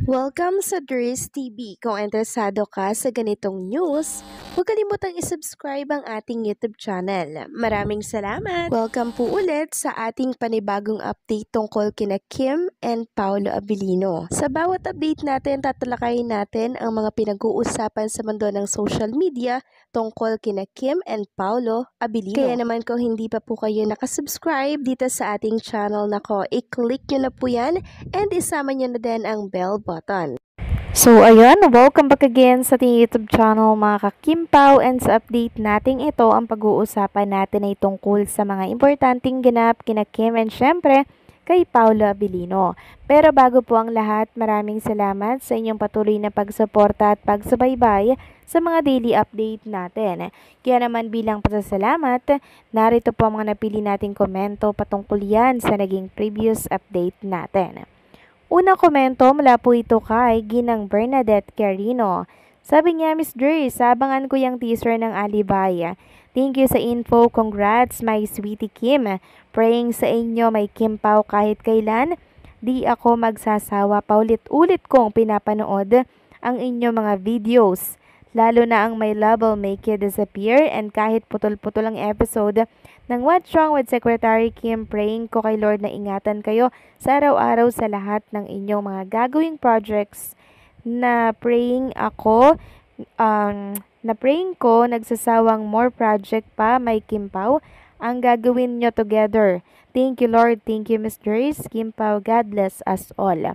Welcome sa Dries TV. Kung interesado ka sa ganitong news, huwag kalimutang isubscribe ang ating YouTube channel. Maraming salamat! Welcome po ulit sa ating panibagong update tungkol kina Kim and Paolo Abilino. Sa bawat update natin, tatalakayin natin ang mga pinag-uusapan sa mundo ng social media tungkol kina Kim and Paolo Abilino. Kaya naman kung hindi pa po kayo nakasubscribe dito sa ating channel nako, i-click nyo na po yan and isama nyo na din ang bell button. So ayun, welcome back again sa ating YouTube channel mga kakimpaw, and sa update natin ito, ang pag-uusapan natin ay tungkol sa mga importanteng ganap kina Kim and syempre kay Paolo Abilino. Pero bago po ang lahat, maraming salamat sa inyong patuloy na pagsuporta at pagsubaybay sa mga daily update natin. Kaya naman bilang pasasalamat, narito po ang mga napili nating komento patungkol yan sa naging previous update natin. Unang komento mula po ito kay Ginang Bernadette Carino. Sabi niya, Miss Dries, sabangan ko yung teaser ng Alibay. Thank you sa info. Congrats, my sweetie Kim. Praying sa inyo, may Kim Pao kahit kailan. Di ako magsasawa. Paulit-ulit kong pinapanood ang inyong mga videos. Lalo na ang My Love Will Make You Disappear, and kahit putol-putol ang episode ng What's Wrong with Secretary Kim, praying ko kay Lord na ingatan kayo sa araw-araw sa lahat ng inyong mga gagawing projects. Na praying ko, nagsasawang more project pa, may Kim Pao, ang gagawin nyo together. Thank you Lord, thank you Miss Dries, Kim Pao, God bless us all.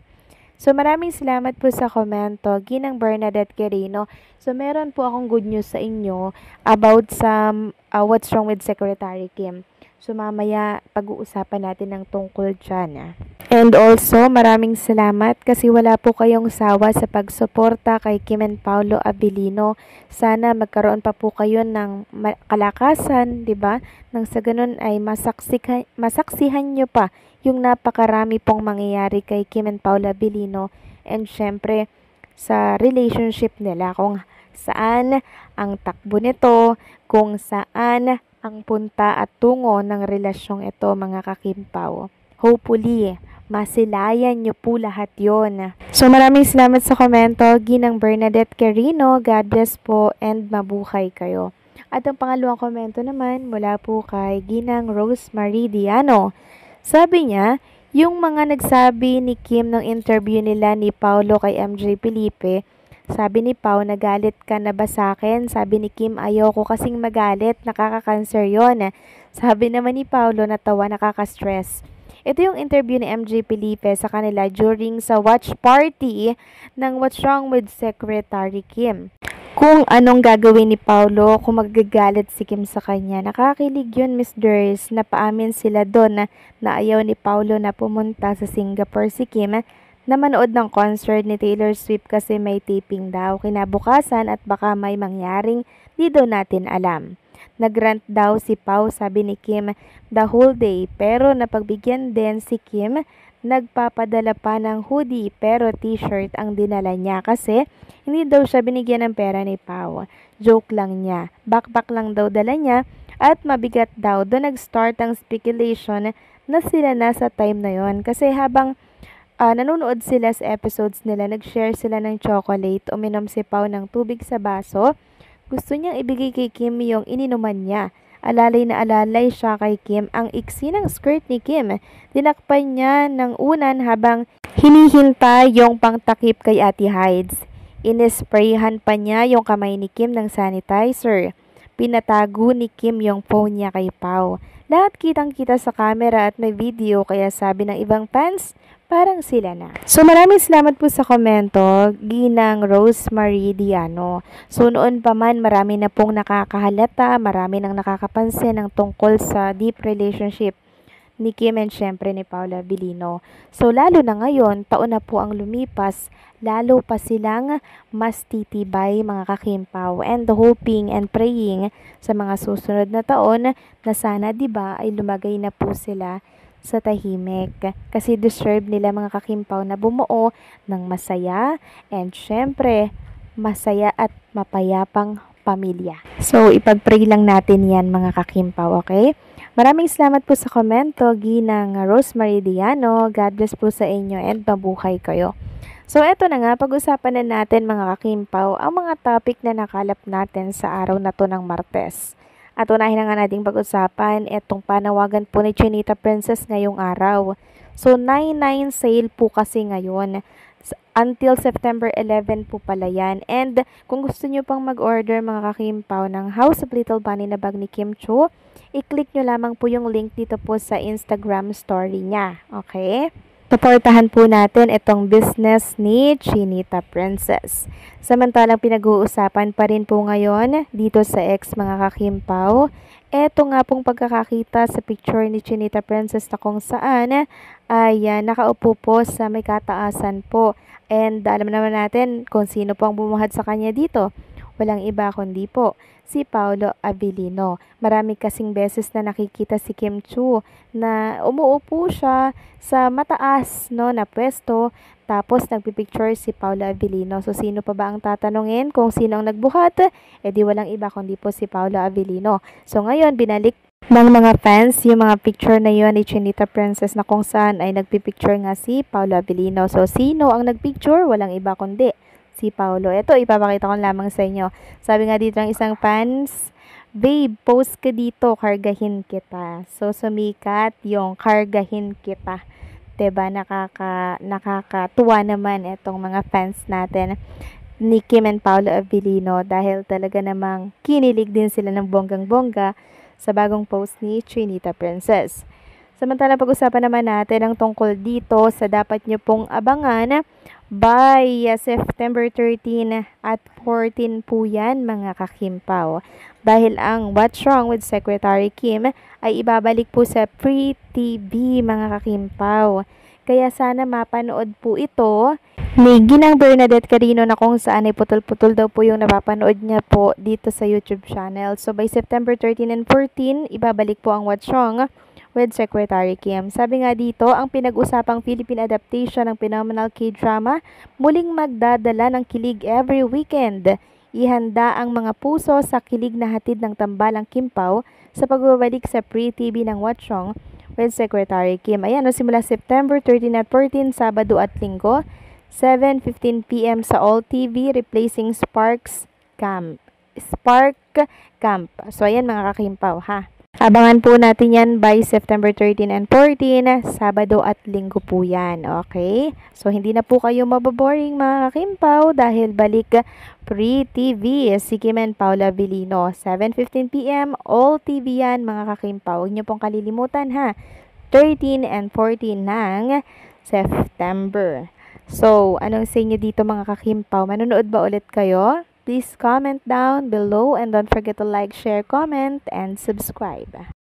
So maraming salamat po sa komento, Ginang Bernadette Carino. So meron po akong good news sa inyo about sa What's Wrong with Secretary Kim. So mamaya pag-uusapan natin ng tungkol dyan. And also maraming salamat kasi wala po kayong sawa sa pagsuporta kay Kim and Paolo Abilino. Sana magkaroon pa po kayo ng kalakasan, 'di ba? Nang sa ganun ay masaksihan nyo pa yung napakarami pong mangyayari kay Kim and Paolo Abilino, and syempre sa relationship nila, kung saan ang takbo nito, kung saan ang punta at tungo ng relasyong ito mga kakimpaw. Hopefully, masilayan nyo po lahat yon. So maraming salamat sa komento, Ginang Bernadette Carino. God bless po and mabuhay kayo. At ang pangalawang komento naman mula po kay Ginang Rosemary Diano. Sabi niya, yung mga nagsabi ni Kim ng interview nila ni Paolo kay MJ Felipe, sabi ni Pao, nagalit ka na ba sa akin? Sabi ni Kim, ayoko kasing magalit, nakaka-cancer yon. Sabi naman ni Paolo, natawa, nakaka-stress. Ito yung interview ni MJ Felipe sa kanila during sa watch party ng What's Wrong with Secretary Kim. Kung anong gagawin ni Paolo kung magagalit si Kim sa kanya. Nakakilig yun, Miss Dries. Napaamin sila doon na ayaw ni Paolo na pumunta sa Singapore si Kim na manood ng concert ni Taylor Swift kasi may taping daw kinabukasan at baka may mangyaring di daw natin alam. Nagrant daw si Pao, sabi ni Kim, the whole day, pero napagbigyan din si Kim. Nagpapadala pa ng hoodie pero t-shirt ang dinala niya kasi hindi daw siya binigyan ng pera ni Pao. Joke lang niya. Backpack lang daw dala niya at mabigat daw. Doon nag-start ang speculation na sila nasa time na yon. Kasi habang nanonood sila sa episodes nila, nag-share sila ng chocolate, uminom si Pao ng tubig sa baso. Gusto niyang ibigay kay Kim yung ininuman niya. Alalay na alalay siya kay Kim. Ang iksi ng skirt ni Kim. Tinakpan niya ng unan habang hinihintay yung pangtakip kay Ate Hides. Inesprayhan pa niya yung kamay ni Kim ng sanitizer. Pinatago ni Kim yung phone niya kay Pao. Lahat kitang-kita sa camera at may video, kaya sabi ng ibang fans, parang sila na. So maraming salamat po sa komento, Ginang Rosemary Diano. So noon pa man, marami na pong nakakahalata, marami nang nakakapansin ng tungkol sa deep relationship ni Kim and syempre ni Paolo Abilino. So lalo na ngayon, taon na po ang lumipas, lalo pa silang mas titibay mga kakimpaw, and hoping and praying sa mga susunod na taon na sana 'di ba ay lumagay na po sila sa tahimik, kasi deserve nila mga kakimpaw na bumuo ng masaya and syempre masaya at mapayapang pamilya. So ipag-pray lang natin yan mga kakimpaw, okay? Maraming salamat po sa komento, Ginang Rosemary Diano. God bless po sa inyo and mabuhay kayo. So, eto na nga, pag-usapan na natin mga kakimpaw, ang mga topic na nakalap natin sa araw na to ng Martes. At unahin na nga nating pag-usapan itong panawagan po ni Chinita Princess ngayong araw. So, 9/9 sale po kasi ngayon. Until September 11 po pala yan. And kung gusto nyo pang mag-order mga kakimpaw ng House of Little Bunny na bag ni Kim Cho, i-click nyo lamang po yung link dito po sa Instagram story niya. Okay? Suportahan po natin itong business ni Chinita Princess. Samantalang pinag-uusapan pa rin po ngayon dito sa X mga kakimpaw. Eto nga pong pagkakakita sa picture ni Chinita Princess na kung saan ay nakaupo po sa may kataasan po. And alam naman natin kung sino po ang bumuhat sa kanya dito. Walang iba kundi po si Paolo Abilino. Marami kasing beses na nakikita si Kim Cho na umuupo siya sa mataas na pwesto tapos nagpipicture si Paolo Abilino. So sino pa ba ang tatanungin kung sino ang nagbuhat? Di walang iba kundi po si Paolo Abilino. So ngayon binalik ng mga fans yung mga picture na yun ni Chinita Princess na kung saan ay nagpipicture nga si Paolo Abilino. So sino ang nagpicture? Walang iba kundi si Paolo. Ito, ipapakita ko lamang sa inyo. Sabi nga dito ng isang fans, "Babe, post ka dito, kargahin kita." So, sumikat yung kargahin kita. Diba? Nakakatuwa naman itong mga fans natin ni Kim and Paolo Abilino dahil talaga namang kinilig din sila ng bonggang-bongga sa bagong post ni Chinita Princess. Samantala, pag-usapan naman natin ang tungkol dito sa dapat nyo pong abangan by September 13 at 14 po yan mga kakimpaw. Dahil ang What's Wrong with Secretary Kim ay ibabalik po sa Free TV mga kakimpaw. Kaya sana mapanood po ito ni Ginang Bernadette Carino na kung saan ay putol-putol daw po yung napapanood niya po dito sa YouTube channel. So by September 13 and 14, ibabalik po ang What's Wrong with Secretary Kim. Sabi nga dito, ang pinag-usapang Philippine adaptation ng phenomenal K-drama muling magdadala ng kilig every weekend. Ihanda ang mga puso sa kilig na hatid ng tambalang Kimpaw sa pagbabalik sa pre-TV ng What's Wrong with Secretary Kim. Ayan, simula September 13 at 14, Sabado at Linggo, 7:15 p.m. sa All TV, replacing Spark Camp. So, ayan mga kakimpaw, ha? Abangan po natin yan by September 13 and 14, Sabado at Linggo po yan, okay? So, hindi na po kayo mababoring mga kakimpaw dahil balik Free TV si Kim and Paolo Abilino. 7:15 p.m. All TV yan mga kakimpaw. Huwag niyo pong kalilimutan ha. 13 and 14 ng September. So, anong sa inyo dito mga kakimpaw? Manonood ba ulit kayo? Please comment down below and don't forget to like, share, comment, and subscribe.